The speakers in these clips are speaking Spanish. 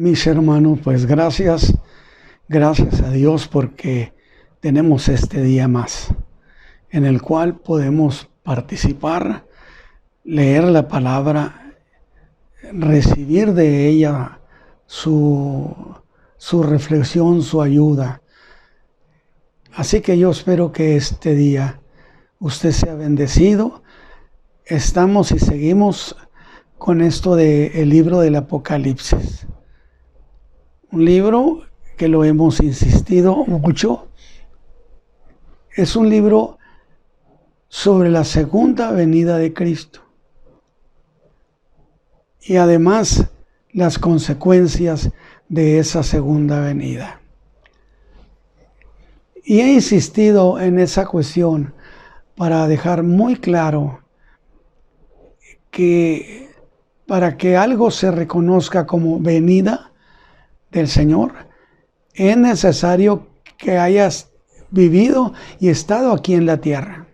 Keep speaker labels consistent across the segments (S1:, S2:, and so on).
S1: Mis hermanos, pues gracias a Dios porque tenemos este día más en el cual podemos participar, leer la palabra, recibir de ella su reflexión, su ayuda. Así que yo espero que este día usted sea bendecido. Estamos y seguimos con esto del libro del Apocalipsis. Un libro que lo hemos insistido mucho. Es un libro sobre la segunda venida de Cristo. Y además las consecuencias de esa segunda venida. Y he insistido en esa cuestión para dejar muy claro que para que algo se reconozca como venida del Señor, es necesario que hayas vivido y estado aquí en la tierra.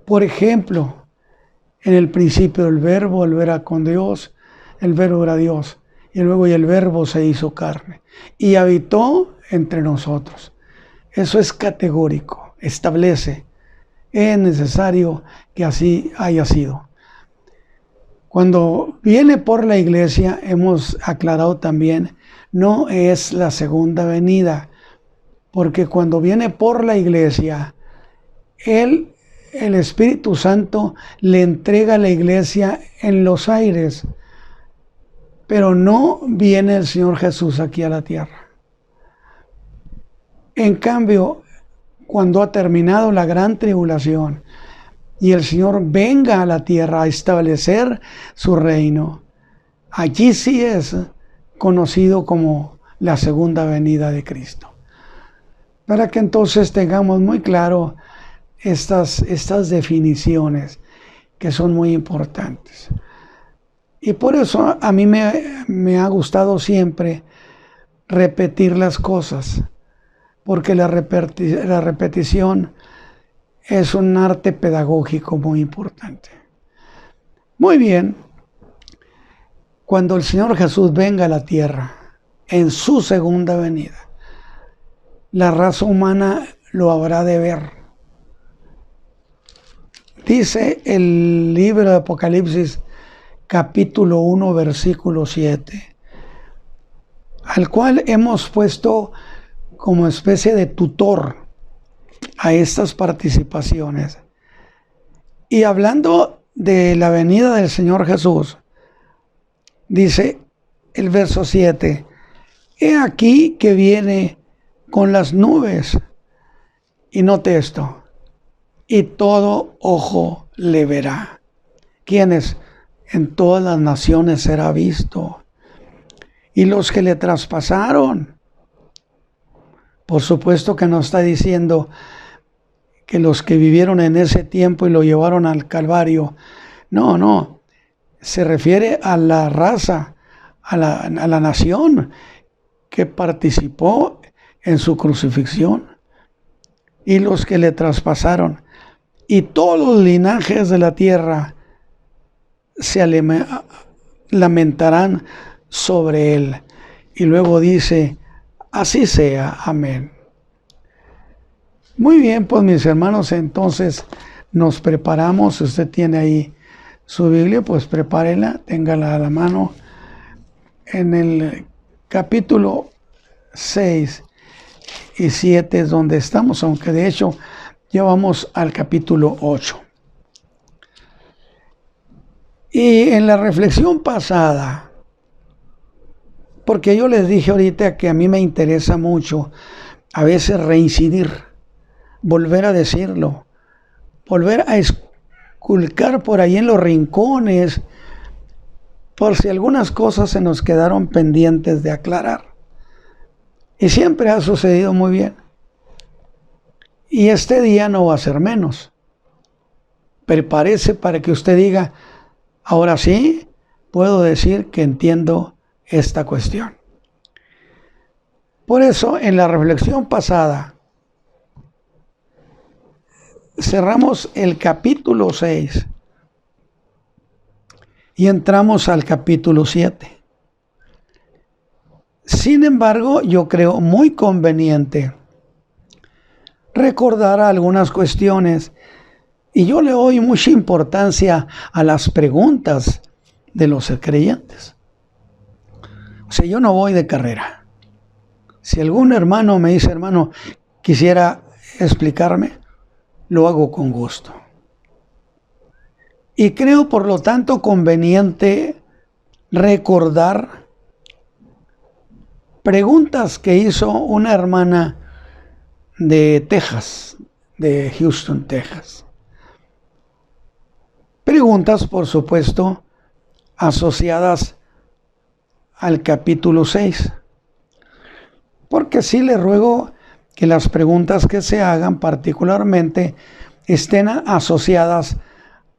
S1: Por ejemplo, en el principio el verbo era con Dios, el verbo era Dios, y luego el verbo se hizo carne y habitó entre nosotros. Eso es categórico, establece, es necesario que así haya sido. Cuando viene por la iglesia, hemos aclarado también, no es la segunda venida, porque cuando viene por la iglesia, el Espíritu Santo le entrega a la iglesia en los aires, pero no viene el Señor Jesús aquí a la tierra. En cambio, cuando ha terminado la gran tribulación y el Señor venga a la tierra a establecer su reino, allí sí es conocido como la segunda venida de Cristo. Para que entonces tengamos muy claro estas definiciones que son muy importantes. Y por eso a mí me ha gustado siempre repetir las cosas, porque la repetición es un arte pedagógico muy importante. Muy bien, cuando el Señor Jesús venga a la tierra en su segunda venida, la raza humana lo habrá de ver. Dice el libro de Apocalipsis, capítulo 1, versículo 7, al cual hemos puesto como especie de tutor a estas participaciones. Y hablando de la venida del Señor Jesús, dice el verso 7, he aquí que viene con las nubes, y note esto, y todo ojo le verá. ¿Quiénes? En todas las naciones será visto. Y los que le traspasaron. Por supuesto que no está diciendo que los que vivieron en ese tiempo y lo llevaron al Calvario. No. Se refiere a la raza, a la nación que participó en su crucifixión. Y los que le traspasaron. Y todos los linajes de la tierra se lamentarán sobre él. Y luego dice, así sea, amén. Muy bien, pues mis hermanos, entonces nos preparamos. Si usted tiene ahí su Biblia, pues prepárela, téngala a la mano. En el capítulo 6 y 7 es donde estamos, aunque de hecho ya vamos al capítulo 8. Y en la reflexión pasada, porque yo les dije ahorita que a mí me interesa mucho a veces reincidir, volver a decirlo, volver a esculcar por ahí en los rincones, por si algunas cosas se nos quedaron pendientes de aclarar. Y siempre ha sucedido muy bien. Y este día no va a ser menos. Prepárese para que usted diga, ahora sí, puedo decir que entiendo esta cuestión. Por eso, en la reflexión pasada, cerramos el capítulo 6 y entramos al capítulo 7. Sin embargo, yo creo muy conveniente recordar algunas cuestiones y yo le doy mucha importancia a las preguntas de los creyentes. O sea, yo no voy de carrera. Si algún hermano me dice, hermano, quisiera explicarme, lo hago con gusto. Y creo, por lo tanto, conveniente recordar preguntas que hizo una hermana de Texas, de Houston, Texas. Preguntas, por supuesto, asociadas al capítulo 6. Porque sí le ruego que las preguntas que se hagan particularmente estén asociadas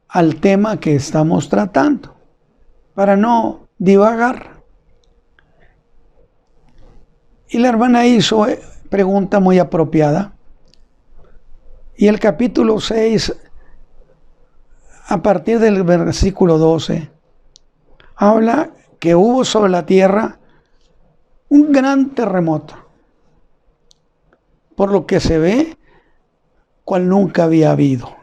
S1: al tema que estamos tratando, para no divagar. Y la hermana hizo pregunta muy apropiada. Y el capítulo 6, a partir del versículo 12, habla que hubo sobre la tierra un gran terremoto, por lo que se ve, cual nunca había habido.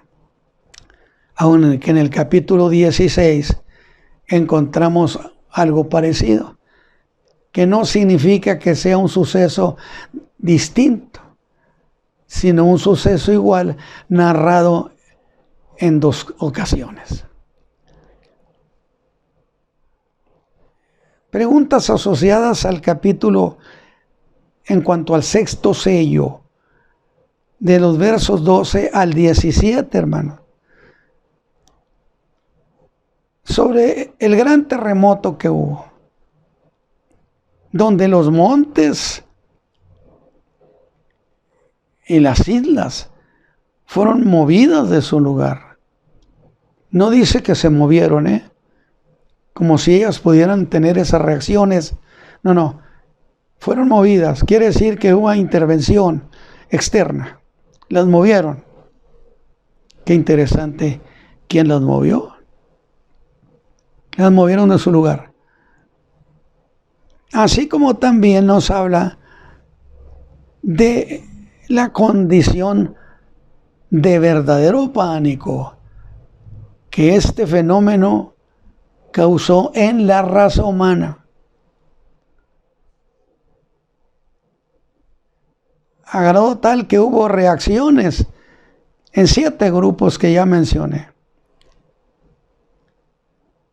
S1: Aun que en el capítulo 16 encontramos algo parecido, que no significa que sea un suceso distinto, sino un suceso igual narrado en dos ocasiones. Preguntas asociadas al capítulo en cuanto al sexto sello, de los versos 12 al 17, hermano. Sobre el gran terremoto que hubo, donde los montes y las islas fueron movidas de su lugar. No dice que se movieron, como si ellas pudieran tener esas reacciones. No, fueron movidas. Quiere decir que hubo intervención externa. Las movieron. Qué interesante. ¿Quién las movió? Las movieron de su lugar. Así como también nos habla de la condición de verdadero pánico que este fenómeno causó en la raza humana. A grado tal que hubo reacciones en 7 grupos que ya mencioné.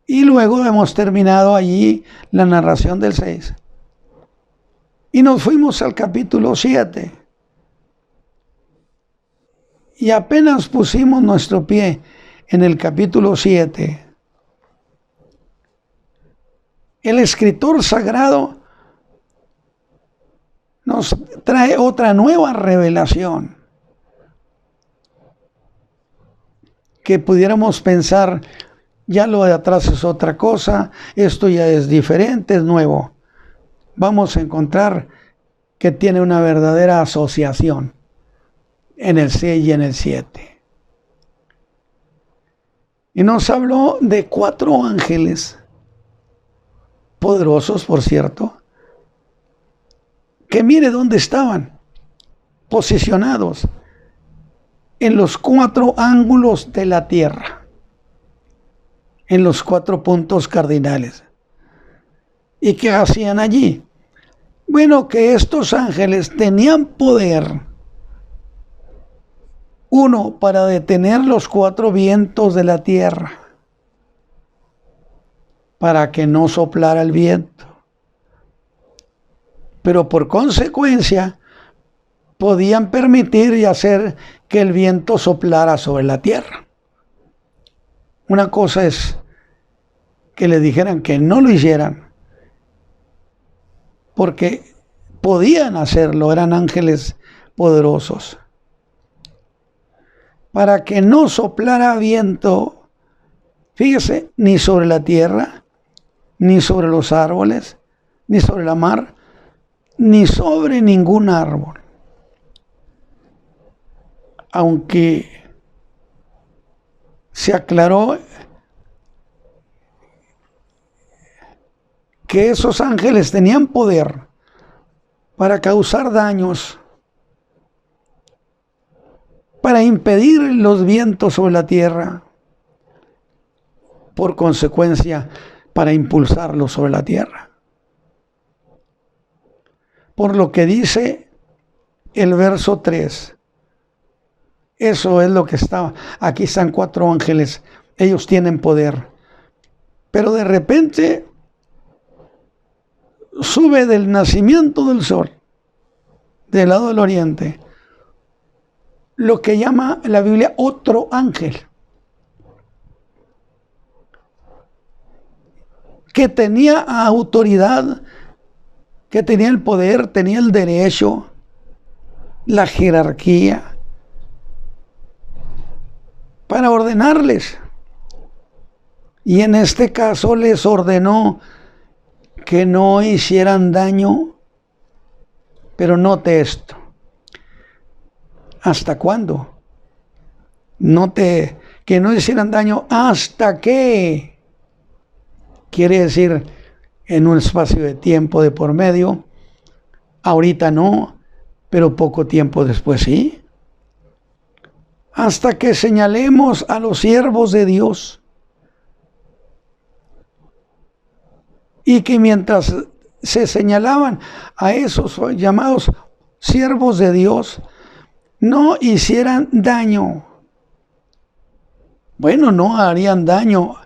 S1: Y luego hemos terminado allí la narración del 6. Y nos fuimos al capítulo 7. Y apenas pusimos nuestro pie en el capítulo 7, el escritor sagrado nos trae otra nueva revelación que pudiéramos pensar, ya lo de atrás es otra cosa, esto ya es diferente, es nuevo. Vamos a encontrar que tiene una verdadera asociación en el 6 y en el 7. Y nos habló de 4 ángeles, poderosos por cierto, que mire dónde estaban, posicionados en los 4 ángulos de la tierra, en los 4 puntos cardinales. ¿Y qué hacían allí? Bueno, que estos ángeles tenían poder, uno, para detener los 4 vientos de la tierra, para que no soplara el viento. Pero por consecuencia, podían permitir y hacer que el viento soplara sobre la tierra. Una cosa es que le dijeran que no lo hicieran, porque podían hacerlo, eran ángeles poderosos. Para que no soplara viento, fíjese, ni sobre la tierra, ni sobre los árboles, ni sobre la mar, ni sobre ningún árbol. Aunque se aclaró que esos ángeles tenían poder para causar daños, para impedir los vientos sobre la tierra, por consecuencia, para impulsarlos sobre la tierra. Por lo que dice el verso 3, eso es lo que está. Aquí están 4 ángeles, ellos tienen poder. Pero de repente sube del nacimiento del sol, del lado del oriente, lo que llama la Biblia otro ángel, que tenía autoridad, que tenía el poder, tenía el derecho, la jerarquía, para ordenarles. Y en este caso les ordenó que no hicieran daño, pero note esto. ¿Hasta cuándo? Note que no hicieran daño hasta que, quiere decir, en un espacio de tiempo de por medio. Ahorita no, pero poco tiempo después sí. Hasta que señalemos a los siervos de Dios. Y que mientras se señalaban a esos llamados siervos de Dios, no hicieran daño. Bueno, no harían daño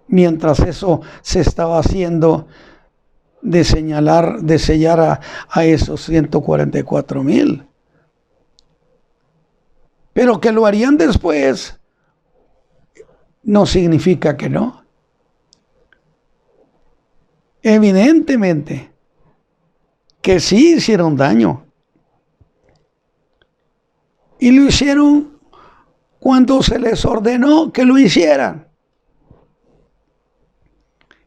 S1: mientras eso se estaba haciendo, de señalar, de sellar a esos 144,000. Pero que lo harían después, no significa que no. Evidentemente que sí hicieron daño. Y lo hicieron cuando se les ordenó que lo hicieran.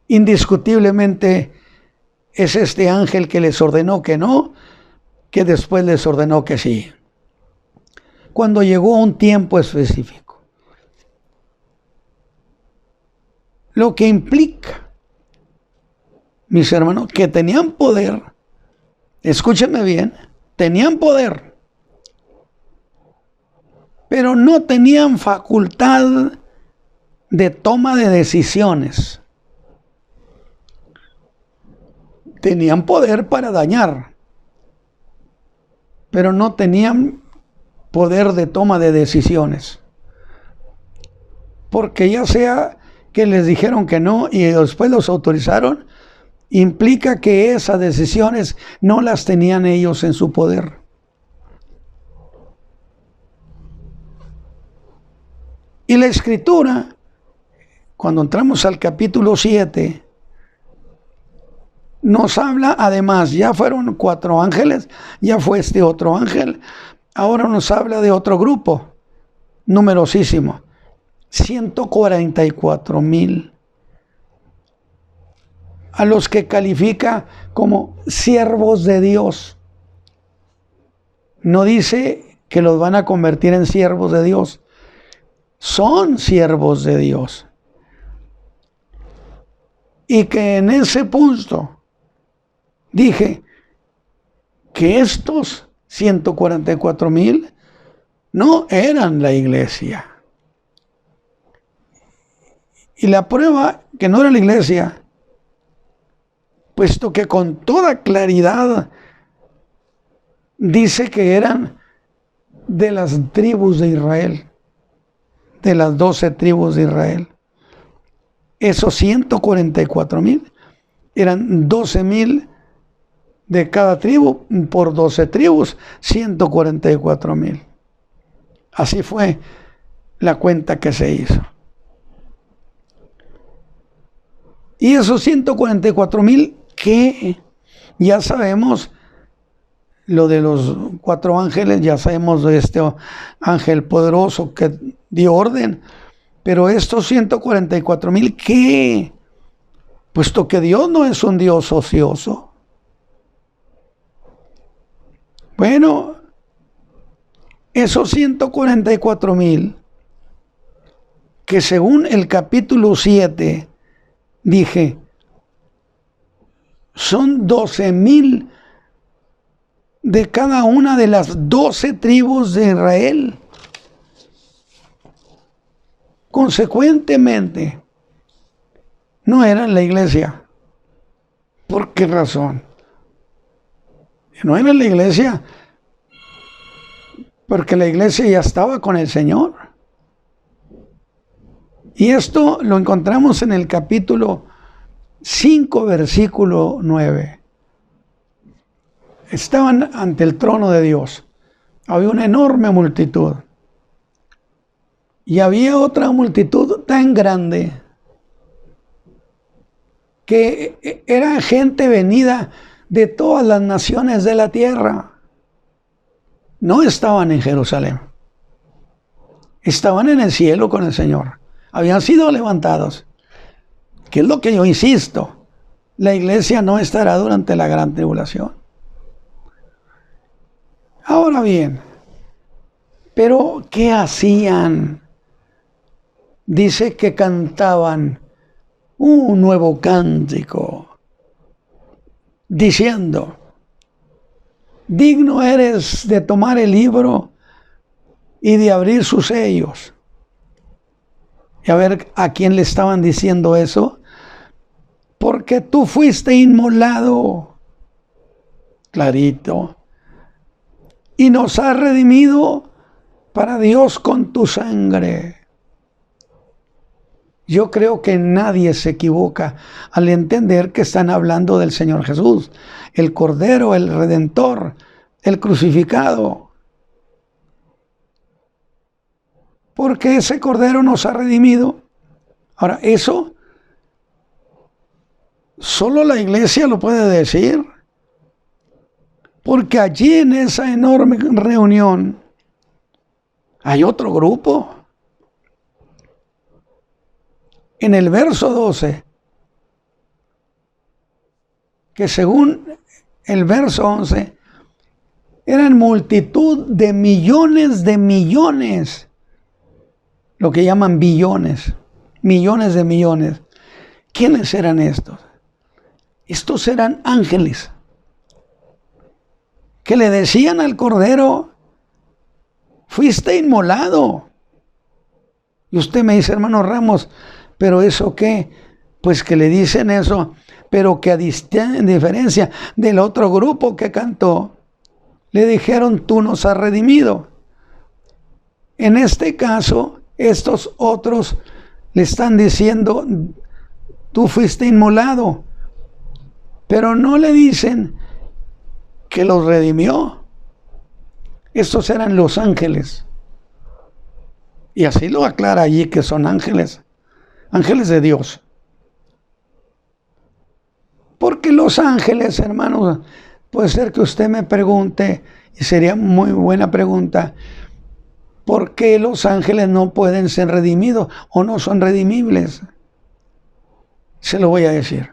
S1: Indiscutiblemente es este ángel que les ordenó que no, que después les ordenó que sí. Cuando llegó un tiempo específico. Lo que implica, mis hermanos, que tenían poder, escúchenme bien, tenían poder, pero no tenían facultad de toma de decisiones. Tenían poder para dañar, pero no tenían poder de toma de decisiones. Porque ya sea que les dijeron que no y después los autorizaron, implica que esas decisiones no las tenían ellos en su poder. Y la Escritura, cuando entramos al capítulo 7, nos habla además, ya fueron 4 ángeles, ya fue este otro ángel, ahora nos habla de otro grupo, numerosísimo, 144,000, a los que califica como siervos de Dios. No dice que los van a convertir en siervos de Dios, son siervos de Dios. Y que en ese punto dije que estos 144,000 no eran la iglesia. Y la prueba que no era la iglesia, puesto que con toda claridad dice que eran de las tribus de Israel, de las 12 tribus de Israel. Esos 144,000 eran 12,000 de cada tribu, por 12 tribus, 144,000. Así fue la cuenta que se hizo. Y esos 144,000 que ya sabemos, lo de los 4 ángeles, ya sabemos de este ángel poderoso que dio orden, pero estos 144,000 que, puesto que Dios no es un Dios ocioso, bueno, esos 144,000 que según el capítulo 7 dije, son 12,000 de cada una de las 12 tribus de Israel. Consecuentemente, no eran la iglesia. ¿Por qué razón? No eran la iglesia porque la iglesia ya estaba con el Señor. Y esto lo encontramos en el capítulo 5, versículo 9. Estaban ante el trono de Dios. Había una enorme multitud. Y había otra multitud tan grande que era gente venida de todas las naciones de la tierra. No estaban en Jerusalén. Estaban en el cielo con el Señor. Habían sido levantados. Que es lo que yo insisto. La iglesia no estará durante la gran tribulación. Ahora bien, ¿pero qué hacían? Dice que cantaban un nuevo cántico, diciendo: digno eres de tomar el libro y de abrir sus sellos. Y a ver, ¿a quién le estaban diciendo eso? Porque tú fuiste inmolado, clarito, y nos has redimido para Dios con tu sangre. Yo creo que nadie se equivoca al entender que están hablando del Señor Jesús, el Cordero, el Redentor, el crucificado. Porque ese Cordero nos ha redimido. Ahora, eso solo la iglesia lo puede decir. Porque allí en esa enorme reunión hay otro grupo. En el verso 12, que según el verso 11, eran multitud de millones, lo que llaman billones, millones de millones. ¿Quiénes eran estos? Estos eran ángeles que le decían al Cordero: fuiste inmolado. Y usted me dice, hermano Ramos, ¿pero eso qué? Pues que le dicen eso, pero que en diferencia del otro grupo que cantó, le dijeron: tú nos has redimido. En este caso, estos otros le están diciendo: tú fuiste inmolado. Pero no le dicen que los redimió. Estos eran los ángeles. Y así lo aclara allí, que son ángeles. Ángeles de Dios. Porque los ángeles, hermanos, puede ser que usted me pregunte, y sería muy buena pregunta, ¿por qué los ángeles no pueden ser redimidos o no son redimibles? Se lo voy a decir.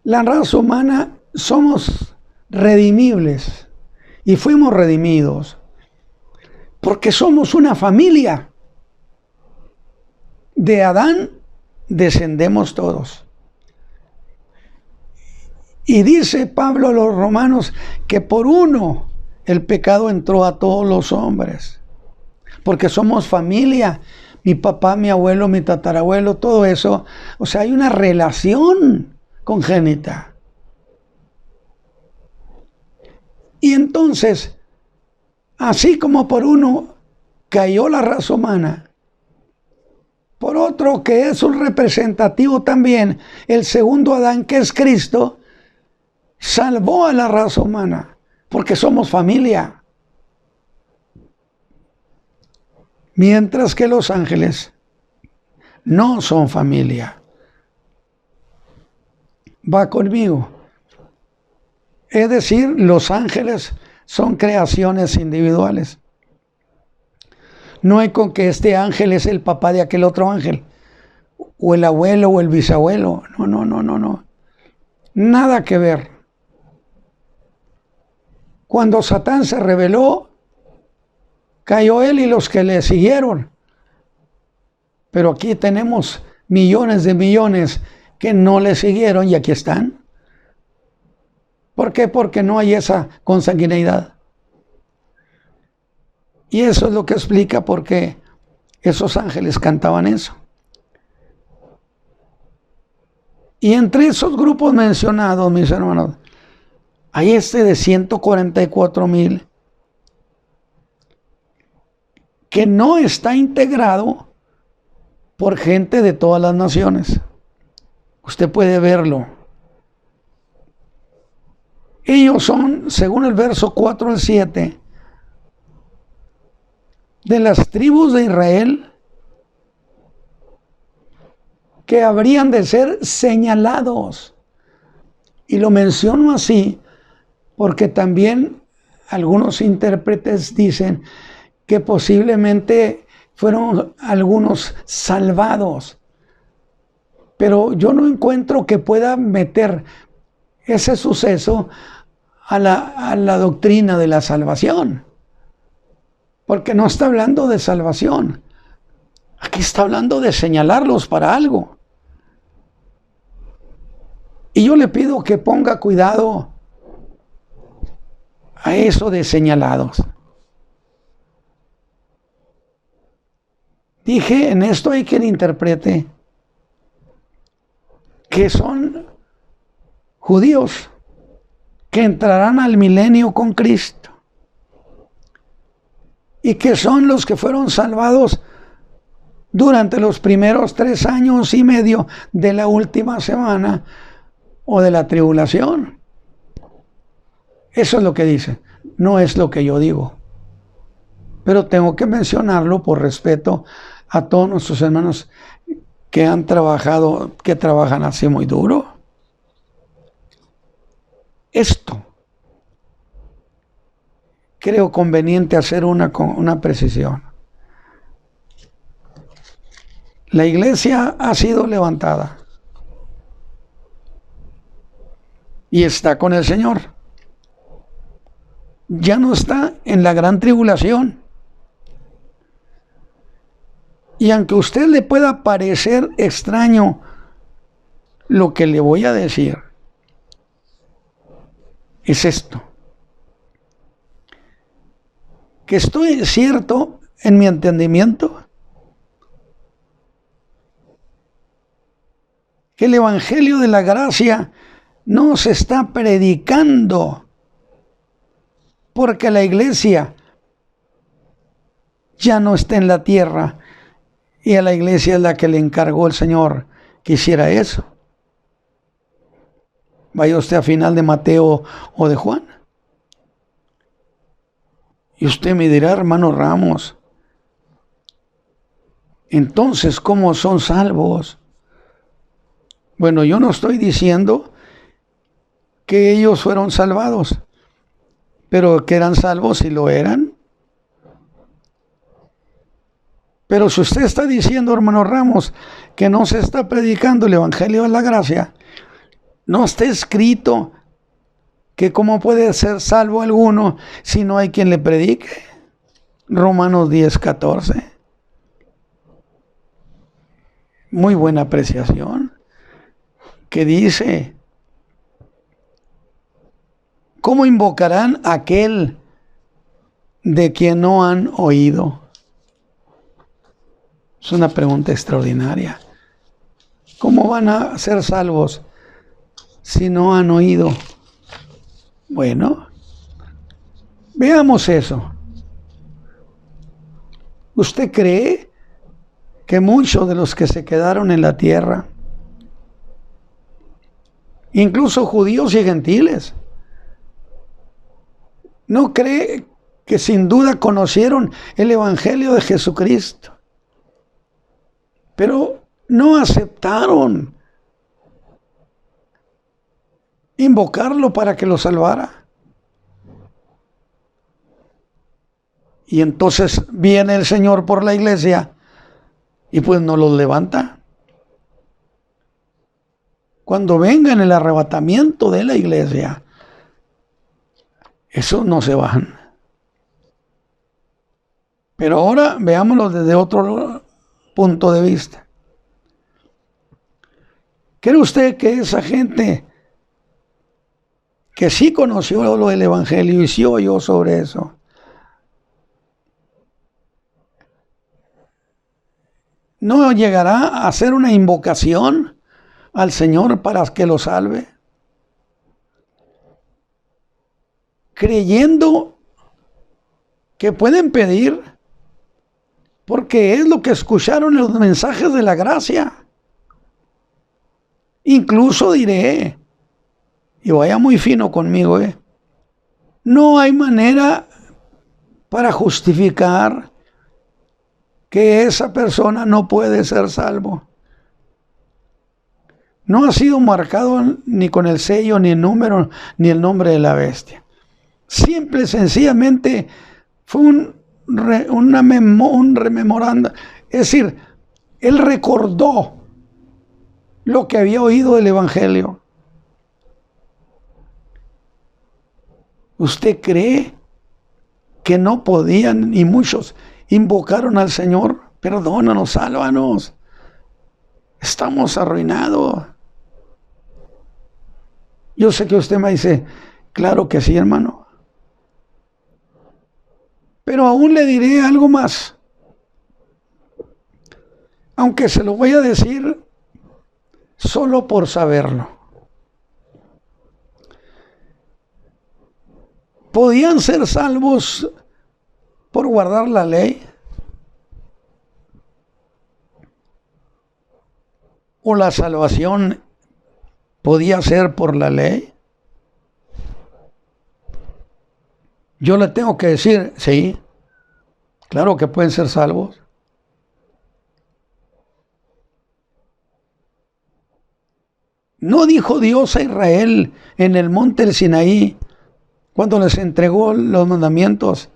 S1: La raza humana somos redimibles y fuimos redimidos porque somos una familia. De Adán descendemos todos. Y dice Pablo a los romanos que por uno el pecado entró a todos los hombres. Porque somos familia. Mi papá, mi abuelo, mi tatarabuelo, todo eso. O sea, hay una relación congénita. Y entonces, así como por uno cayó la raza humana, por otro que es un representativo también, el segundo Adán, que es Cristo, salvó a la raza humana, porque somos familia. Mientras que los ángeles no son familia. Va conmigo. Es decir, los ángeles son creaciones individuales. No hay con que este ángel es el papá de aquel otro ángel, o el abuelo o el bisabuelo. No. Nada que ver. Cuando Satán se rebeló, cayó él y los que le siguieron. Pero aquí tenemos millones de millones que no le siguieron y aquí están. ¿Por qué? Porque no hay esa consanguineidad. Y eso es lo que explica por qué esos ángeles cantaban eso. Y entre esos grupos mencionados, mis hermanos, hay este de 144,000 que no está integrado por gente de todas las naciones. Usted puede verlo. Ellos son, según el verso 4 al 7, de las tribus de Israel que habrían de ser señalados. Y lo menciono así porque también algunos intérpretes dicen que posiblemente fueron algunos salvados. Pero yo no encuentro que pueda meter ese suceso a la doctrina de la salvación. Porque no está hablando de salvación. Aquí está hablando de señalarlos para algo. Y yo le pido que ponga cuidado a eso de señalados. Dije, en esto hay quien interprete que son judíos que entrarán al milenio con Cristo y que son los que fueron salvados durante los primeros 3 años y medio de la última semana o de la tribulación. Eso es lo que dice, no es lo que yo digo. Pero tengo que mencionarlo por respeto a todos nuestros hermanos que han trabajado, que trabajan así muy duro. Esto creo conveniente hacer una precisión. La iglesia ha sido levantada y está con el Señor. Ya no está en la gran tribulación. Y aunque a usted le pueda parecer extraño lo que le voy a decir, es esto: que estoy cierto en mi entendimiento que el evangelio de la gracia no se está predicando porque la iglesia ya no está en la tierra y a la iglesia es la que le encargó el Señor que hiciera eso. Vaya usted a final de Mateo o de Juan. Y usted me dirá, hermano Ramos, entonces, ¿cómo son salvos? Bueno, yo no estoy diciendo que ellos fueron salvados, pero que eran salvos y lo eran. Pero si usted está diciendo, hermano Ramos, que no se está predicando el evangelio de la gracia, no está escrito que cómo puede ser salvo alguno si no hay quien le predique. Romanos 10:14. Muy buena apreciación. Que dice, ¿cómo invocarán a aquel de quien no han oído? Es una pregunta extraordinaria. ¿Cómo van a ser salvos si no han oído? Bueno, veamos eso. ¿Usted cree que muchos de los que se quedaron en la tierra, incluso judíos y gentiles, no cree que sin duda conocieron el evangelio de Jesucristo, pero no aceptaron invocarlo para que lo salvara? Y entonces viene el Señor por la iglesia y pues no los levanta. Cuando venga en el arrebatamiento de la iglesia, esos no se van. Pero ahora veámoslo desde otro punto de vista. ¿Cree usted que esa gente que sí conoció lo del Evangelio y sí oyó sobre eso, ¿no llegará a hacer una invocación al Señor para que lo salve? Creyendo que pueden pedir, porque es lo que escucharon en los mensajes de la gracia. Incluso diré, y vaya muy fino conmigo, no hay manera para justificar que esa persona no puede ser salvo. No ha sido marcado ni con el sello, ni el número, ni el nombre de la bestia. Simple y sencillamente fue un rememorando. Es decir, él recordó lo que había oído del Evangelio. ¿Usted cree que no podían, y muchos invocaron al Señor? Perdónanos, sálvanos. Estamos arruinados. Yo sé que usted me dice, claro que sí, hermano. Pero aún le diré algo más. Aunque se lo voy a decir solo por saberlo. ¿Podían ser salvos por guardar la ley? ¿O la salvación podía ser por la ley? Yo le tengo que decir, sí, claro que pueden ser salvos. ¿No dijo Dios a Israel en el monte del Sinaí, cuando les entregó los mandamientos?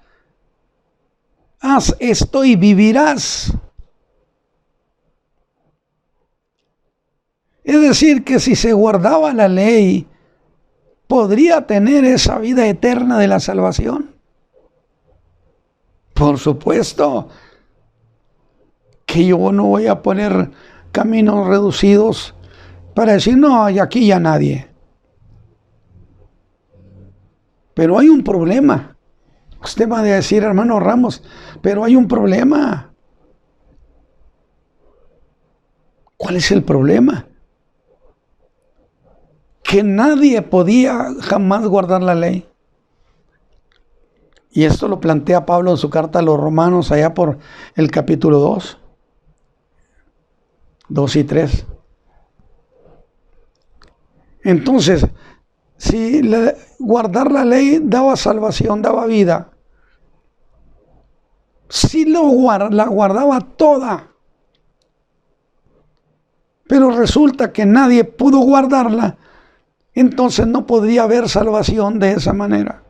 S1: Haz esto y vivirás. Es decir, que si se guardaba la ley, ¿podría tener esa vida eterna de la salvación? Por supuesto que yo no voy a poner caminos reducidos para decir, no, y aquí ya nadie. Pero hay un problema. Usted va a decir, hermano Ramos, pero hay un problema. ¿Cuál es el problema? Que nadie podía jamás guardar la ley. Y esto lo plantea Pablo en su carta a los Romanos, allá por el capítulo 2 y 3. Entonces, si guardar la ley daba salvación, daba vida, si la guardaba toda, pero resulta que nadie pudo guardarla, entonces no podría haber salvación de esa manera.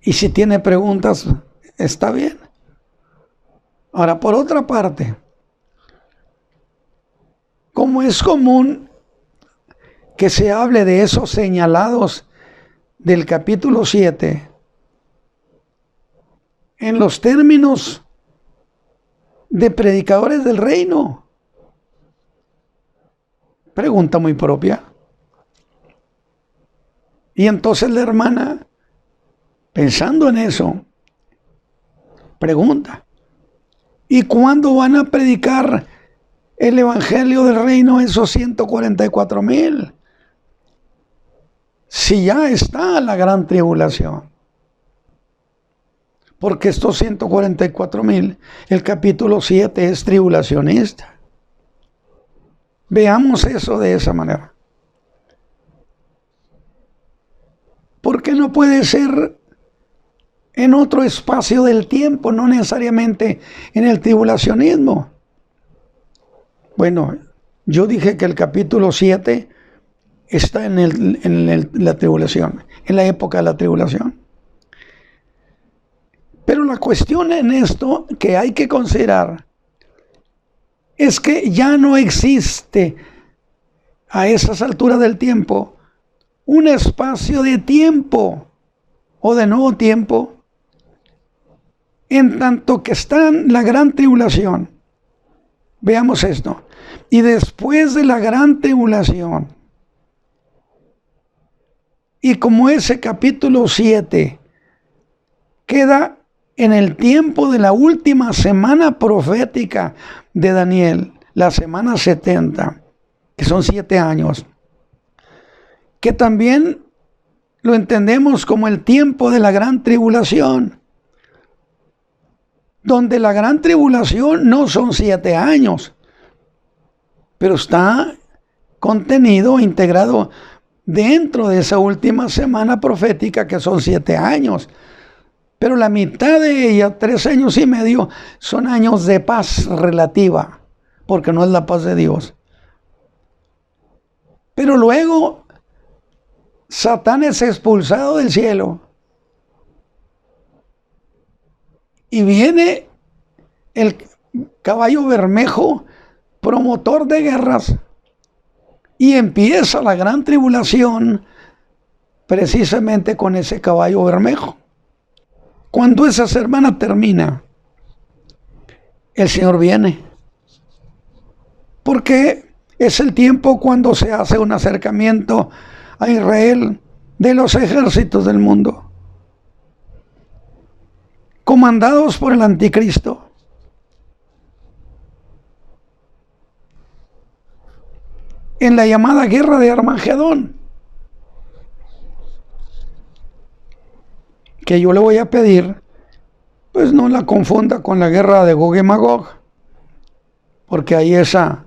S1: Y si tiene preguntas, está bien. Ahora, por otra parte, como es común que se hable de esos señalados del capítulo 7, en los términos de predicadores del reino. Pregunta muy propia. Y entonces la hermana, pensando en eso, pregunta, ¿y cuándo van a predicar el evangelio del reino esos 144,000? Si ya está la gran tribulación. Porque estos 144,000, el capítulo 7 es tribulacionista. Veamos eso de esa manera. ¿Por qué no puede ser en otro espacio del tiempo, no necesariamente en el tribulacionismo? Bueno, yo dije que el capítulo 7 está en la tribulación, en la época de la tribulación. Pero la cuestión en esto que hay que considerar es que ya no existe a esas alturas del tiempo un espacio de tiempo o de nuevo tiempo, en tanto que está la gran tribulación Veamos esto. Y después de la gran tribulación, y como ese capítulo 7 queda en el tiempo de la última semana profética de Daniel, la semana 70, que son 7 años, que también lo entendemos como el tiempo de la gran tribulación, donde la gran tribulación no son 7 años, pero está contenido, integrado dentro de esa última semana profética, que son 7 años. Pero la mitad de ella, 3 años y medio, son años de paz relativa, porque no es la paz de Dios. Pero luego Satán es expulsado del cielo y viene el caballo bermejo, promotor de guerras, y empieza la gran tribulación precisamente con ese caballo bermejo. Cuando esa semana termina, el Señor viene, porque es el tiempo cuando se hace un acercamiento a Israel de los ejércitos del mundo, comandados por el anticristo. En la llamada guerra de Armagedón, que yo le voy a pedir, pues no la confunda con la guerra de Gog y Magog, porque hay esa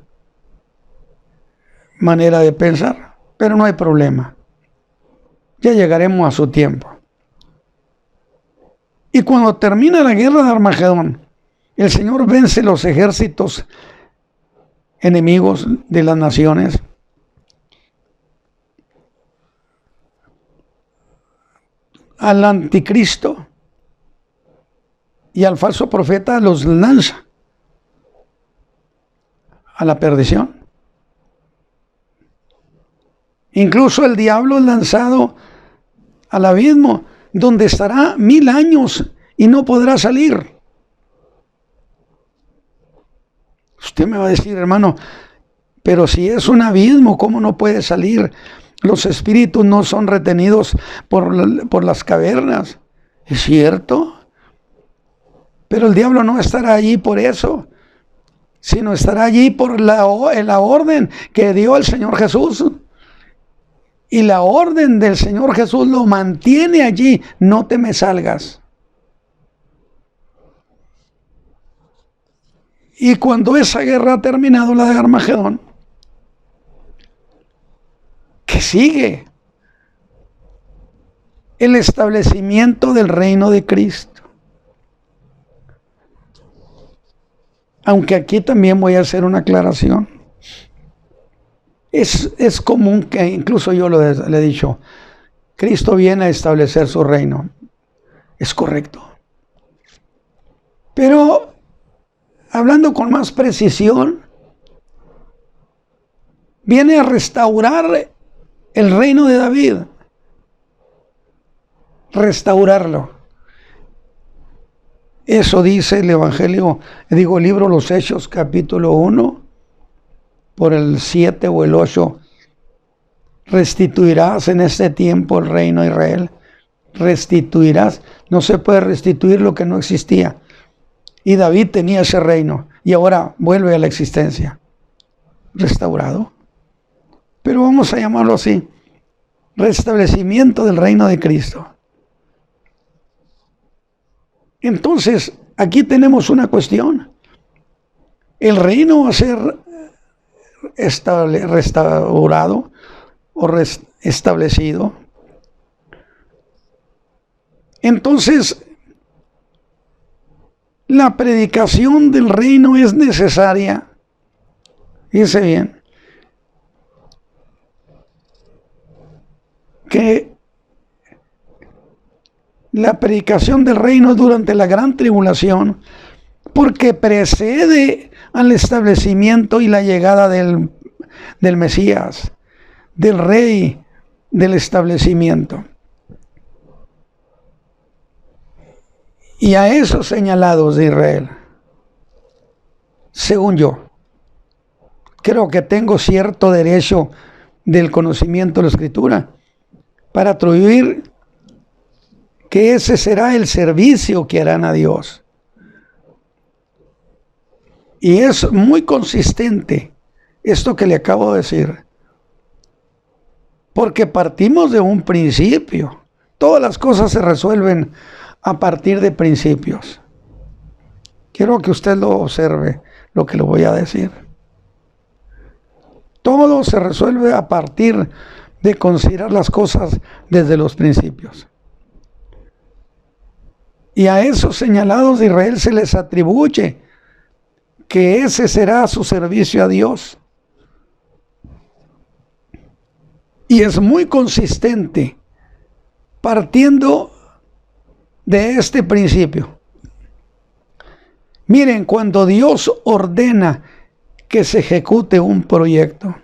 S1: manera de pensar, pero no hay problema. Ya llegaremos a su tiempo. Y cuando termina la guerra de Armagedón, el Señor vence los ejércitos enemigos de las naciones. Al anticristo y al falso profeta los lanza a la perdición. Incluso el diablo es lanzado al abismo, donde estará 1000 años y no podrá salir. Usted me va a decir, hermano, pero si es un abismo, ¿cómo no puede salir? Los espíritus no son retenidos por las cavernas. ¿Es cierto? Pero el diablo no estará allí por eso, sino estará allí por la orden que dio el Señor Jesús. Y la orden del Señor Jesús lo mantiene allí: no te me salgas. Y cuando esa guerra ha terminado, la de Armagedón, que sigue el establecimiento del reino de Cristo. Aunque aquí también voy a hacer una aclaración. Es común que, incluso yo le he dicho, Cristo viene a establecer su reino. Es correcto. Pero, hablando con más precisión, viene a restaurar el reino de David. Restaurarlo. Eso dice el Evangelio, el libro Los Hechos, capítulo 1, por el 7 o el 8. Restituirás en este tiempo el reino de Israel. Restituirás. No se puede restituir lo que no existía. Y David tenía ese reino y ahora vuelve a la existencia. Restaurado. Pero vamos a llamarlo así: restablecimiento del reino de Cristo. Entonces, aquí tenemos una cuestión. El reino va a ser restaurado o establecido. Entonces, la predicación del reino es necesaria. Fíjense bien, que la predicación del reino durante la gran tribulación, porque precede al establecimiento y la llegada del Mesías, del Rey, del establecimiento. Y a esos señalados de Israel, según yo, creo que tengo cierto derecho del conocimiento de la Escritura para atribuir que ese será el servicio que harán a Dios. Y es muy consistente esto que le acabo de decir, porque partimos de un principio. Todas las cosas se resuelven a partir de principios. Quiero que usted lo observe, lo que le voy a decir. Todo se resuelve a partir de considerar las cosas desde los principios. Y a esos señalados de Israel se les atribuye que ese será su servicio a Dios. Y es muy consistente partiendo de este principio. Miren, cuando Dios ordena que se ejecute un proyecto,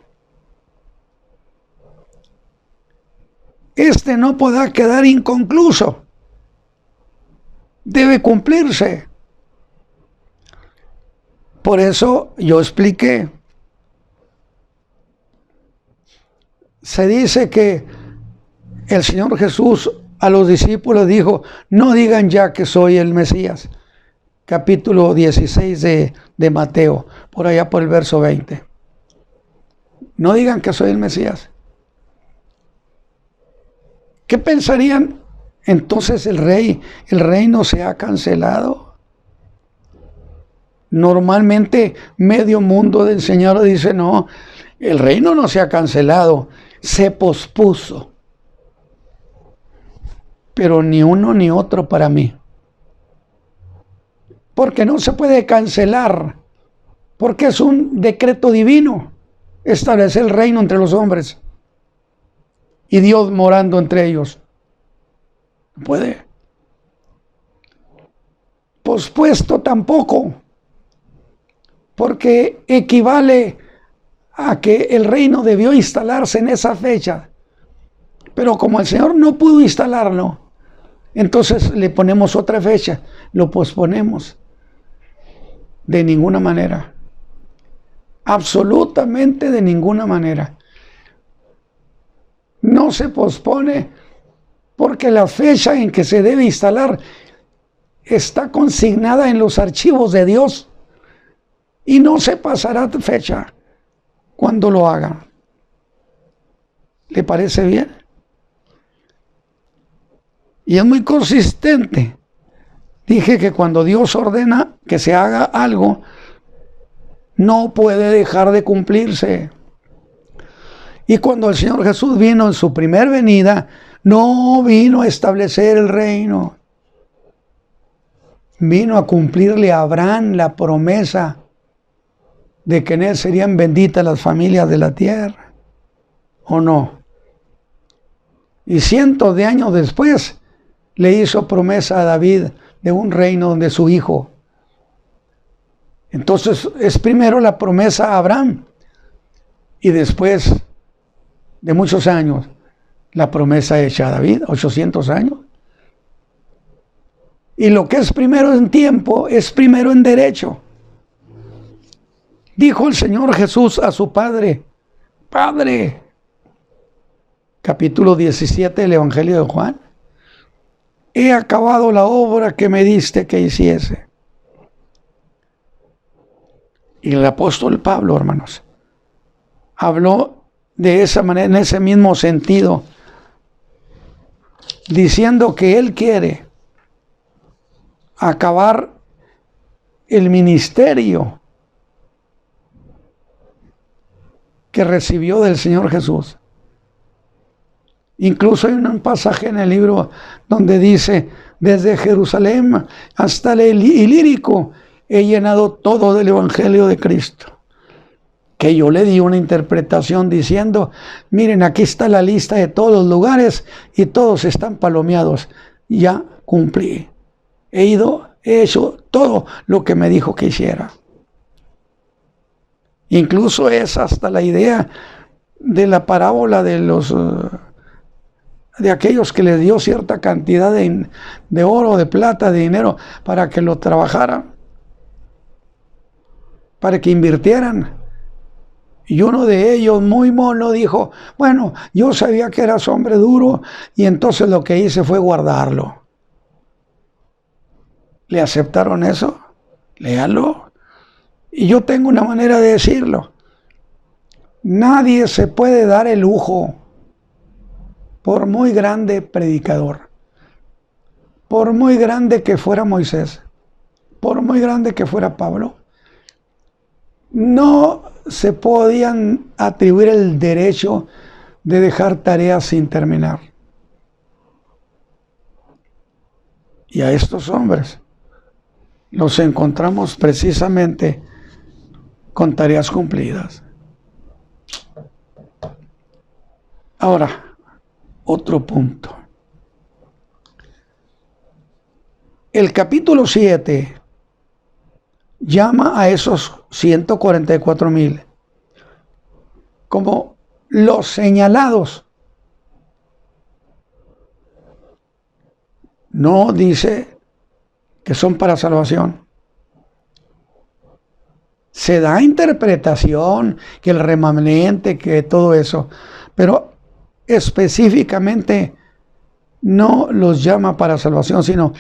S1: este no podrá quedar inconcluso. Debe cumplirse. Por eso yo expliqué. Se dice que el Señor Jesús a los discípulos dijo: no digan ya que soy el Mesías. Capítulo 16 de Mateo, por allá por el verso 20. No digan que soy el Mesías. ¿Qué pensarían? Entonces el reino se ha cancelado. Normalmente medio mundo de enseñadores dice: no, el reino no se ha cancelado, se pospuso. Pero ni uno ni otro para mí. Porque no se puede cancelar, porque es un decreto divino establecer el reino entre los hombres y Dios morando entre ellos. No puede. Pospuesto tampoco, porque equivale a que el reino debió instalarse en esa fecha, pero como el Señor no pudo instalarlo, entonces le ponemos otra fecha, lo posponemos. De ninguna manera, absolutamente de ninguna manera. No se pospone porque la fecha en que se debe instalar está consignada en los archivos de Dios y no se pasará fecha cuando lo haga. ¿Le parece bien? Y es muy consistente. Dije que cuando Dios ordena que se haga algo, no puede dejar de cumplirse. Y cuando el Señor Jesús vino en su primer venida, no vino a establecer el reino. Vino a cumplirle a Abraham la promesa de que en él serían benditas las familias de la tierra. ¿O no? Y cientos de años después le hizo promesa a David de un reino donde su hijo. Entonces es primero la promesa a Abraham y después de muchos años la promesa hecha a David, 800 años. Y lo que es primero en tiempo es primero en derecho. Dijo el Señor Jesús a su Padre: Padre, capítulo 17 del Evangelio de Juan, he acabado la obra que me diste que hiciese. Y el apóstol Pablo, hermanos, habló de esa manera, en ese mismo sentido, diciendo que él quiere acabar el ministerio que recibió del Señor Jesús. Incluso hay un pasaje en el libro donde dice: desde Jerusalén hasta el Ilírico he llenado todo del Evangelio de Cristo. Que yo le di una interpretación diciendo: miren, aquí está la lista de todos los lugares y todos están palomeados. Ya cumplí. He hecho todo lo que me dijo que hiciera. Incluso es hasta la idea de la parábola de aquellos que les dio cierta cantidad de oro, de plata, de dinero para que lo trabajaran, para que invirtieran. Y uno de ellos, muy mono, dijo, bueno, yo sabía que eras hombre duro y entonces lo que hice fue guardarlo. ¿Le aceptaron eso? Léalo. Y yo tengo una manera de decirlo. Nadie se puede dar el lujo, por muy grande predicador, por muy grande que fuera Moisés, por muy grande que fuera Pablo, no se podían atribuir el derecho de dejar tareas sin terminar. Y a estos hombres los encontramos precisamente con tareas cumplidas. Ahora, otro punto. El capítulo 7 llama a esos 144,000 como los señalados. No dice que son para salvación. Se da interpretación, que el remanente, que todo eso, pero específicamente no los llama para salvación, sino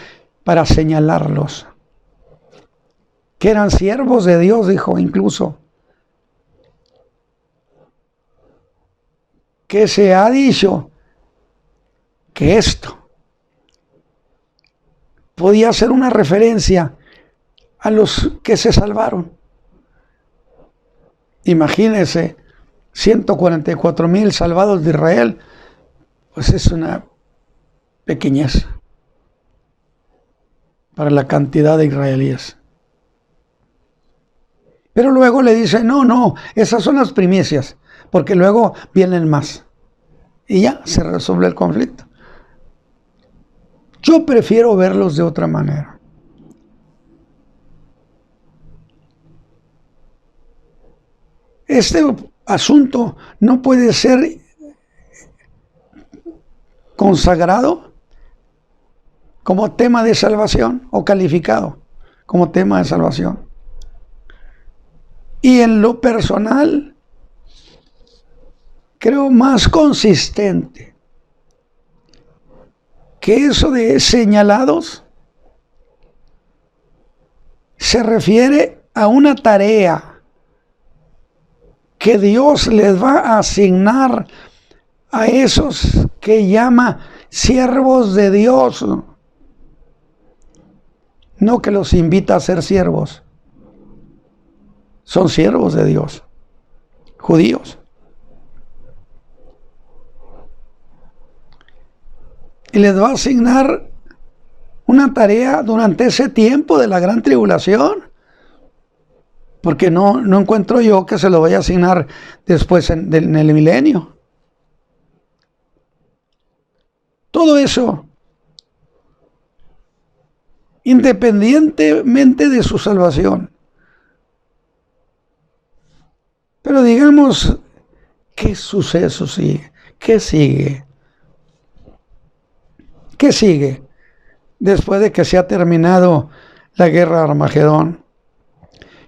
S1: para señalarlos. Que eran siervos de Dios, dijo incluso. Que se ha dicho que esto podía ser una referencia a los que se salvaron. Imagínense, 144,000 salvados de Israel, pues es una pequeñez para la cantidad de israelíes. Pero luego le dice, no, esas son las primicias, porque luego vienen más. Y ya se resuelve el conflicto. Yo prefiero verlos de otra manera. Este asunto no puede ser consagrado como tema de salvación o calificado como tema de salvación. Y en lo personal, creo más consistente que eso de señalados se refiere a una tarea que Dios les va a asignar a esos que llama siervos de Dios. No que los invita a ser siervos. Son siervos de Dios, judíos. Y les va a asignar una tarea durante ese tiempo de la gran tribulación. Porque no encuentro yo que se lo vaya a asignar después en el milenio. Todo eso, independientemente de su salvación. Pero digamos, ¿qué suceso sigue? ¿Qué sigue? ¿Qué sigue después de que se ha terminado la guerra de Armagedón?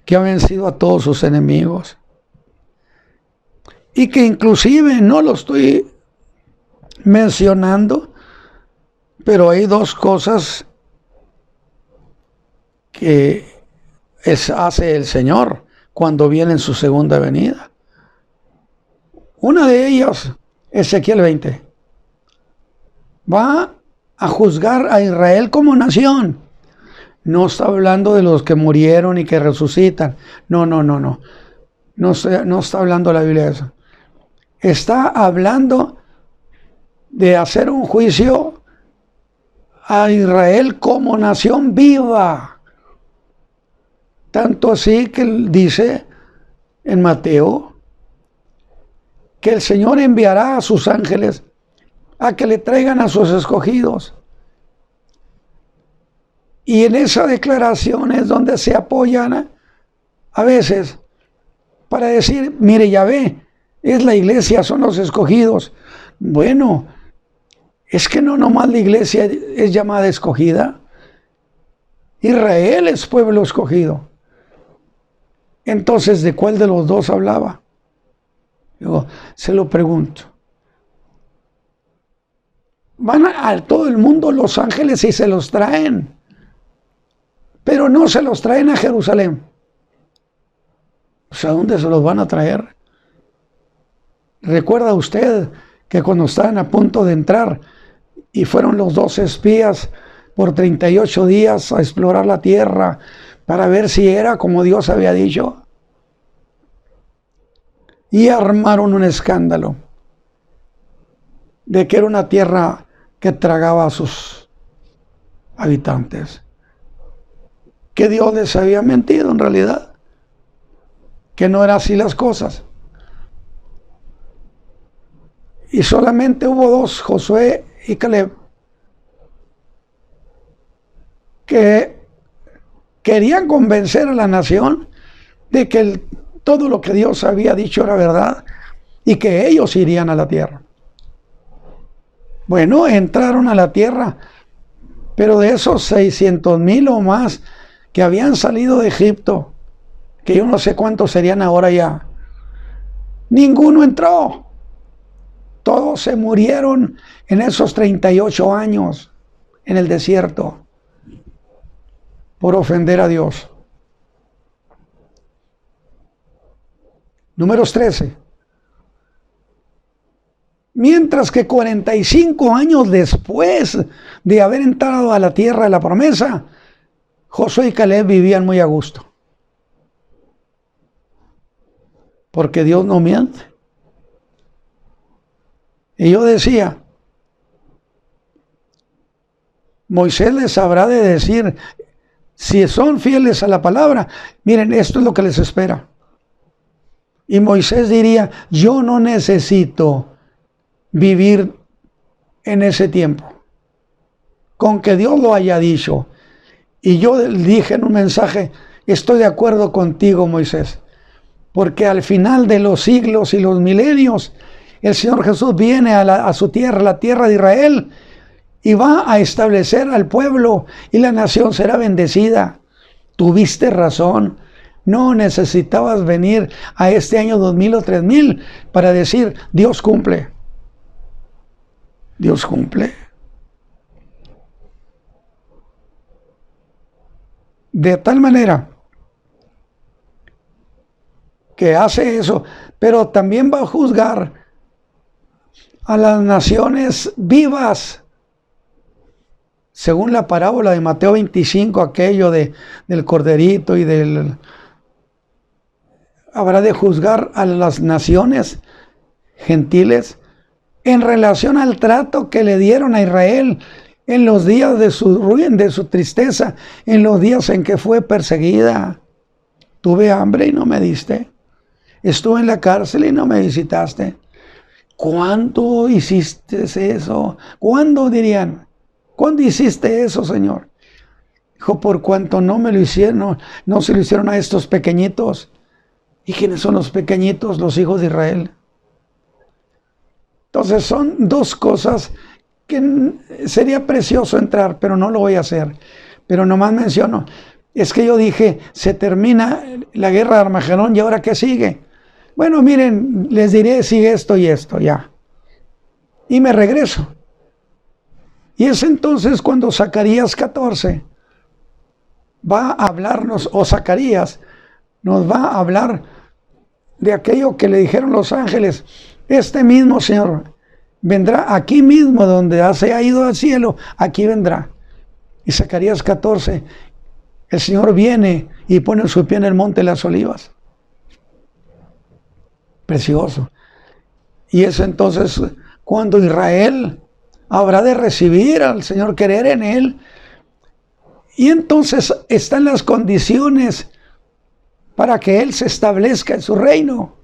S1: Que ha vencido a todos sus enemigos. Y que inclusive no lo estoy mencionando, pero hay dos cosas que hace el Señor cuando viene en su segunda venida. Una de ellas, Ezequiel 20, va a juzgar a Israel como nación. No está hablando de los que murieron y que resucitan. No. No está hablando la Biblia de eso. Está hablando de hacer un juicio a Israel como nación viva. Tanto así que dice en Mateo que el Señor enviará a sus ángeles a que le traigan a sus escogidos. Y en esa declaración es donde se apoyan a veces para decir, mire, ya ve, es la iglesia, son los escogidos. Bueno, es que no nomás la iglesia es llamada escogida. Israel es pueblo escogido. Entonces, ¿de cuál de los dos hablaba? Digo, se lo pregunto. Van a todo el mundo los ángeles y se los traen, pero no se los traen a Jerusalén. Pues, ¿a dónde se los van a traer? ¿Recuerda usted que cuando estaban a punto de entrar y fueron los 12 espías por 38 días a explorar la tierra para ver si era como Dios había dicho? Y armaron un escándalo de que era una tierra que tragaba a sus habitantes, que Dios les había mentido en realidad, que no eran así las cosas. Y solamente hubo dos, Josué y Caleb, que querían convencer a la nación de que todo lo que Dios había dicho era verdad y que ellos irían a la tierra. Bueno, entraron a la tierra, pero de esos 600,000 o más que habían salido de Egipto, que yo no sé cuántos serían ahora ya, ninguno entró. Todos se murieron en esos 38 años en el desierto por ofender a Dios. Números 13. Mientras que 45 años después de haber entrado a la tierra de la promesa, Josué y Caleb vivían muy a gusto. Porque Dios no miente. Y yo decía, Moisés les habrá de decir, si son fieles a la palabra, miren, esto es lo que les espera. Y Moisés diría, yo no necesito vivir en ese tiempo, con que Dios lo haya dicho. Y yo dije en un mensaje, estoy de acuerdo contigo, Moisés, porque al final de los siglos y los milenios, el Señor Jesús viene a su tierra, la tierra de Israel, y va a establecer al pueblo y la nación será bendecida. Tuviste razón. No necesitabas venir a este año 2000 o 3000 para decir, Dios cumple. Dios cumple. De tal manera que hace eso, pero también va a juzgar a las naciones vivas. Según la parábola de Mateo 25, aquello del corderito y habrá de juzgar a las naciones gentiles en relación al trato que le dieron a Israel en los días de su ruina, de su tristeza, en los días en que fue perseguida. Tuve hambre y no me diste. Estuve en la cárcel y no me visitaste. ¿Cuándo hiciste eso? ¿Cuándo dirían? ¿Cuándo hiciste eso, Señor? Dijo, por cuanto no me lo hicieron, no se lo hicieron a estos pequeñitos. ¿Y quiénes son los pequeñitos? Los hijos de Israel. Entonces son dos cosas que sería precioso entrar, pero no lo voy a hacer. Pero nomás menciono, es que yo dije, se termina la guerra de Armagedón y ahora ¿qué sigue? Bueno, miren, les diré sigue esto y esto, ya. Y me regreso. Y es entonces cuando Zacarías 14 va a hablarnos, o Zacarías nos va a hablar de aquello que le dijeron los ángeles. Este mismo Señor vendrá aquí mismo donde se ha ido al cielo, aquí vendrá. Y Zacarías 14, el Señor viene y pone su pie en el monte de las olivas. Precioso. Y es entonces cuando Israel habrá de recibir al Señor, creer en Él. Y entonces están las condiciones para que Él se establezca en su reino.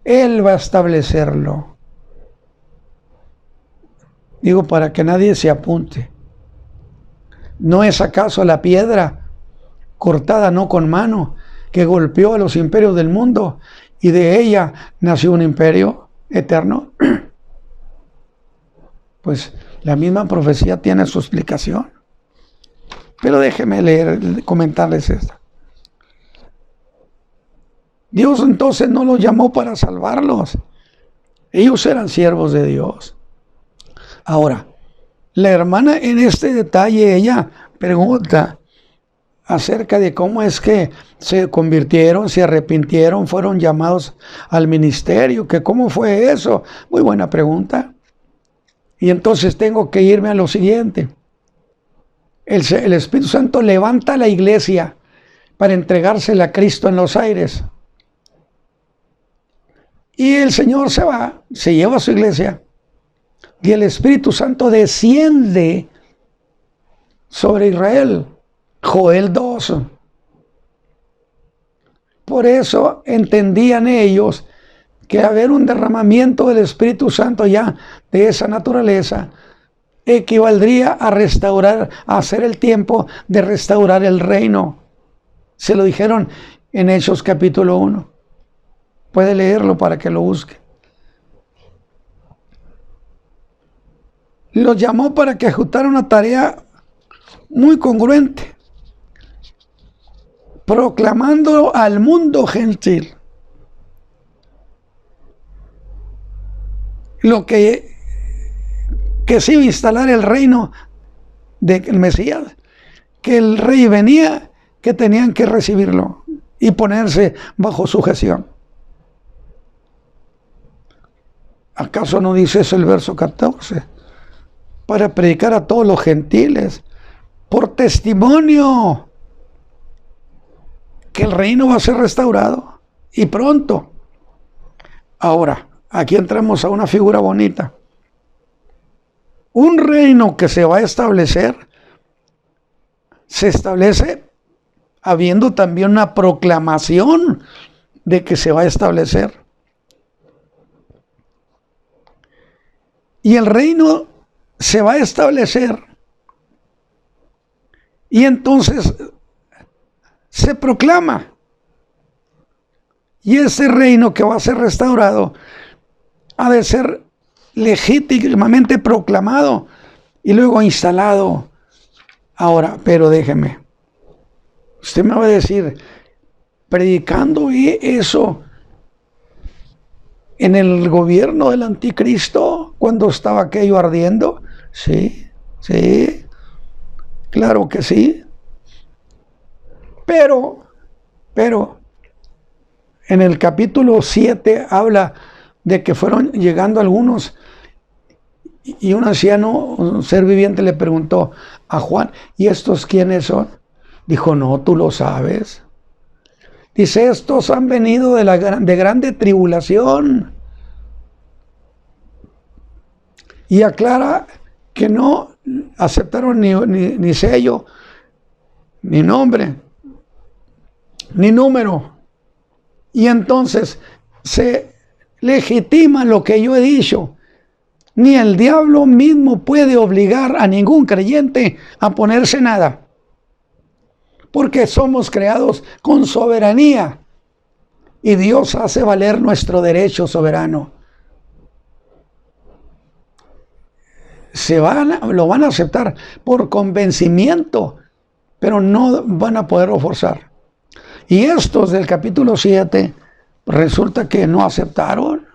S1: Él va a establecerlo. Digo, para que nadie se apunte. ¿No es acaso la piedra cortada no con mano que golpeó a los imperios del mundo y de ella nació un imperio eterno? Pues la misma profecía tiene su explicación. Pero déjeme comentarles esta. Dios entonces no los llamó para salvarlos. Ellos eran siervos de Dios. Ahora, la hermana en este detalle, ella pregunta acerca de cómo es que se convirtieron, se arrepintieron, fueron llamados al ministerio, que cómo fue eso. Muy buena pregunta. Y entonces tengo que irme a lo siguiente. El Espíritu Santo levanta la iglesia para entregársela a Cristo en los aires. Y el Señor se va, se lleva a su iglesia. Y el Espíritu Santo desciende sobre Israel. Joel 2. Por eso entendían ellos que haber un derramamiento del Espíritu Santo ya de esa naturaleza equivaldría a restaurar, a hacer el tiempo de restaurar el reino. Se lo dijeron en Hechos capítulo 1. Puede leerlo para que lo busque. Los llamó para que ejecutaran una tarea muy congruente, proclamando al mundo gentil lo que se iba a instalar el reino del Mesías, que el rey venía, que tenían que recibirlo y ponerse bajo sujeción. ¿Acaso no dice eso el verso 14? Para predicar a todos los gentiles, por testimonio, que el reino va a ser restaurado, y pronto. Ahora, aquí entramos a una figura bonita. Un reino que se va a establecer, se establece habiendo también una proclamación de que se va a establecer. Y el reino se va a establecer. Y entonces se proclama. Y ese reino que va a ser restaurado ha de ser legítimamente proclamado y luego instalado. Ahora, pero déjeme. Usted me va a decir, predicando eso en el gobierno del anticristo, cuando estaba aquello ardiendo. Sí, claro que sí. Pero, en el capítulo 7 habla de que fueron llegando algunos y un anciano, un ser viviente, le preguntó a Juan, ¿y estos quiénes son? Dijo, no, tú lo sabes. Dice, estos han venido de grande tribulación. Y aclara que no aceptaron ni sello, ni nombre, ni número. Y entonces se legitima lo que yo he dicho. Ni el diablo mismo puede obligar a ningún creyente a ponerse nada. Porque somos creados con soberanía. Y Dios hace valer nuestro derecho soberano. Lo van a aceptar por convencimiento, pero no van a poderlo forzar. Y estos del capítulo 7 resulta que no aceptaron.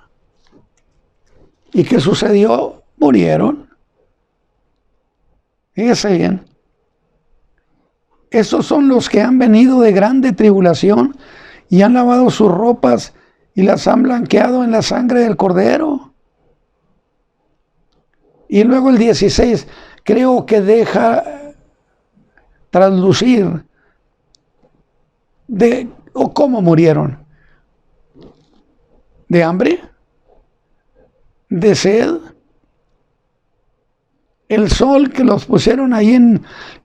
S1: ¿Y qué sucedió? Murieron. Fíjese bien. Esos son los que han venido de grande tribulación y han lavado sus ropas y las han blanqueado en la sangre del Cordero. Y luego el 16 creo que deja traslucir cómo murieron. ¿De hambre? ¿De sed? El sol que los pusieron ahí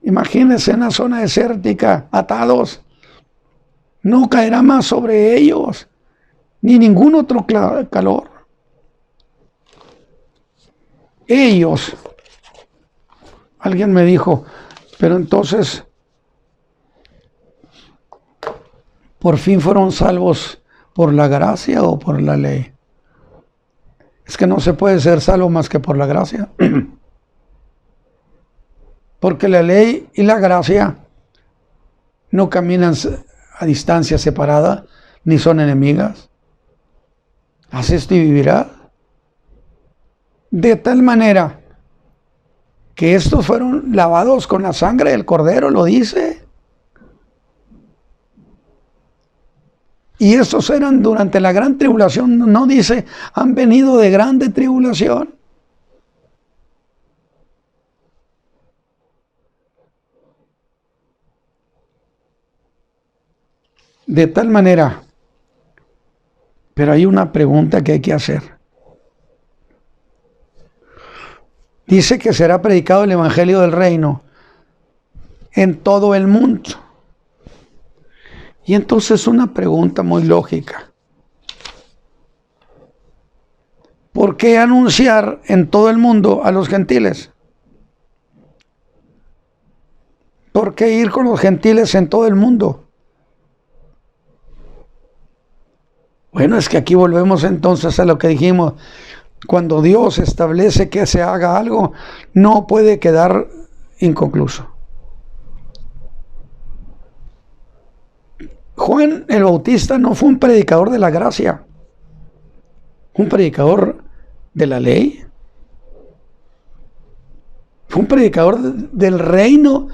S1: imagínense, en una zona desértica, atados, no caerá más sobre ellos, ni ningún otro calor. Ellos, alguien me dijo, pero entonces, ¿por fin fueron salvos por la gracia o por la ley? Es que no se puede ser salvo más que por la gracia. Porque la ley y la gracia no caminan a distancia separada, ni son enemigas. Haz esto y vivirás. De tal manera que estos fueron lavados con la sangre del Cordero, lo dice. Y estos eran durante la gran tribulación, no dice, han venido de grande tribulación. De tal manera, pero hay una pregunta que hay que hacer. Dice que será predicado el Evangelio del Reino en todo el mundo. Y entonces una pregunta muy lógica. ¿Por qué anunciar en todo el mundo a los gentiles? ¿Por qué ir con los gentiles en todo el mundo? Bueno, es que aquí volvemos entonces a lo que dijimos. Cuando Dios establece que se haga algo, no puede quedar inconcluso. Juan el Bautista no fue un predicador de la gracia, un predicador de la ley. Fue un predicador del reino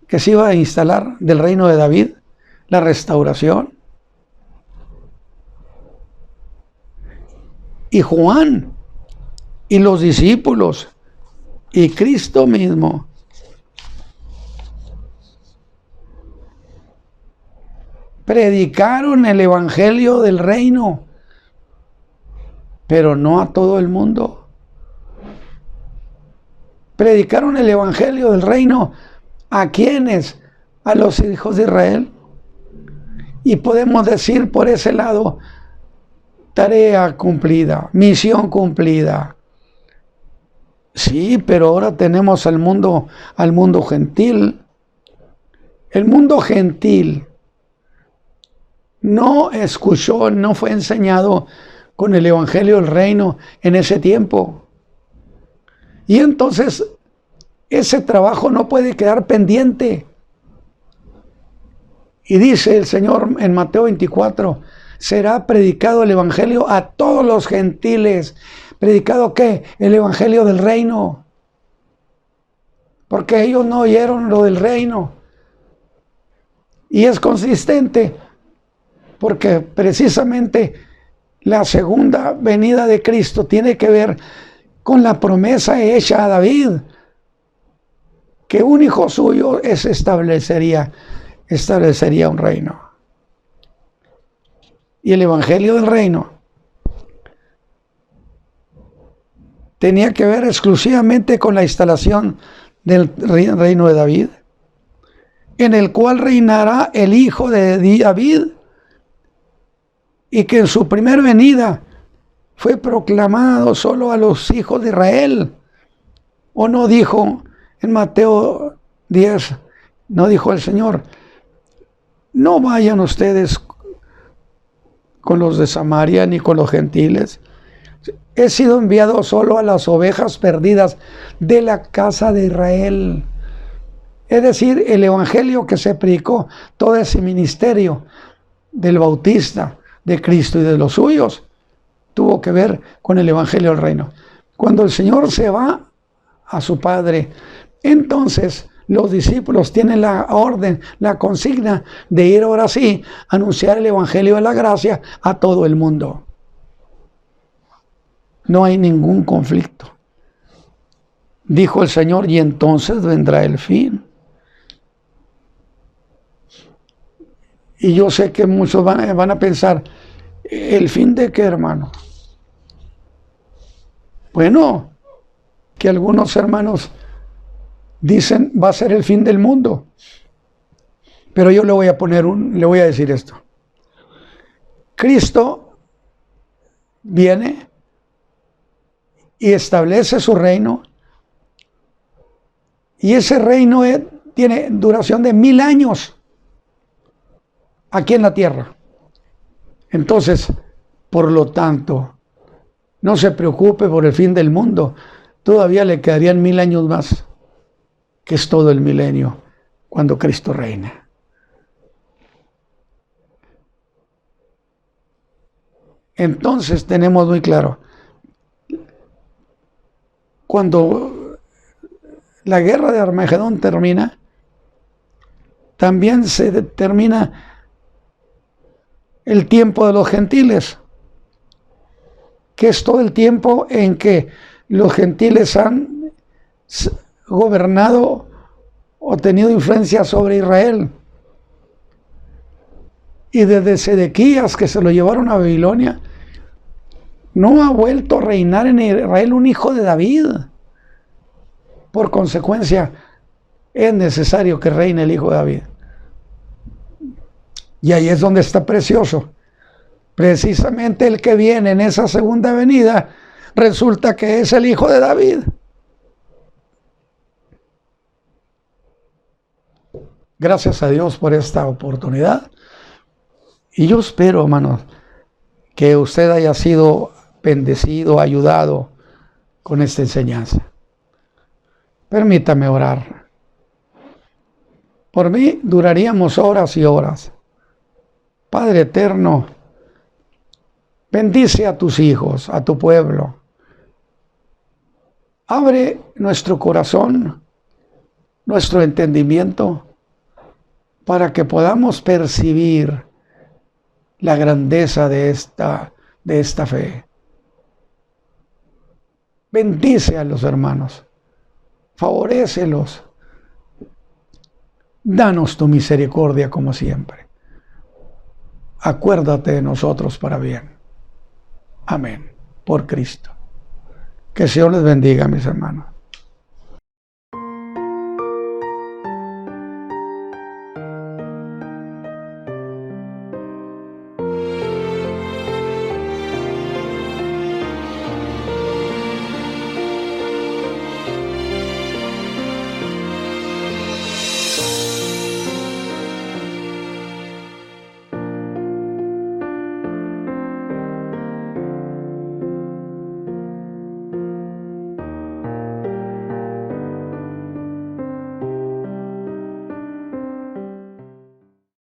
S1: que se iba a instalar, del reino de David, la restauración. Y Juan y los discípulos y Cristo mismo predicaron el evangelio del reino, pero no a todo el mundo. Predicaron el evangelio del reino ¿a quiénes? A los hijos de Israel. Y podemos decir por ese lado, tarea cumplida, misión cumplida. Sí, pero ahora tenemos al mundo gentil. El mundo gentil no escuchó, no fue enseñado con el evangelio del reino en ese tiempo. Y entonces ese trabajo no puede quedar pendiente. Y dice el Señor en Mateo 24, será predicado el evangelio a todos los gentiles. ¿Predicado qué? El evangelio del reino. Porque ellos no oyeron lo del reino. Y es consistente, porque precisamente la segunda venida de Cristo tiene que ver con la promesa hecha a David, que un hijo suyo establecería un reino. Y el evangelio del reino tenía que ver exclusivamente con la instalación del reino de David, en el cual reinará el hijo de David, y que en su primera venida fue proclamado solo a los hijos de Israel. ¿O no dijo en Mateo 10, no dijo el Señor, no vayan ustedes con los de Samaria ni con los gentiles? He sido enviado solo a las ovejas perdidas de la casa de Israel. Es decir, el evangelio que se predicó, todo ese ministerio del Bautista, de Cristo y de los suyos, tuvo que ver con el evangelio del reino. Cuando el Señor se va a su Padre, entonces los discípulos tienen la orden, la consigna de ir ahora sí a anunciar el evangelio de la gracia a todo el mundo. No hay ningún conflicto. Dijo el Señor, y entonces vendrá el fin. Y yo sé que muchos van a pensar, ¿el fin de qué, hermano? Bueno, que algunos hermanos dicen, va a ser el fin del mundo. Pero yo le voy a decir esto. Cristo viene y establece su reino, y ese reino tiene duración de 1000 años aquí en la tierra. Entonces, por lo tanto, no se preocupe por el fin del mundo. Todavía le quedarían 1000 años más, que es todo el milenio, cuando Cristo reina. Entonces tenemos muy claro, cuando la guerra de Armagedón termina, también se determina el tiempo de los gentiles, que es todo el tiempo en que los gentiles han gobernado o tenido influencia sobre Israel. Y desde Sedequías, que se lo llevaron a Babilonia, no ha vuelto a reinar en Israel un hijo de David. Por consecuencia, es necesario que reine el hijo de David. Y ahí es donde está precioso. Precisamente el que viene en esa segunda venida, resulta que es el hijo de David. Gracias a Dios por esta oportunidad. Y yo espero, hermanos, que usted haya sido bendecido, ayudado con esta enseñanza. Permítame orar. Por mí duraríamos horas y horas. Padre eterno, bendice a tus hijos, a tu pueblo. Abre nuestro corazón, nuestro entendimiento, para que podamos percibir la grandeza de esta fe. Bendice a los hermanos, favorécelos, danos tu misericordia como siempre. Acuérdate de nosotros para bien. Amén. Por Cristo. Que el Señor les bendiga, mis hermanos.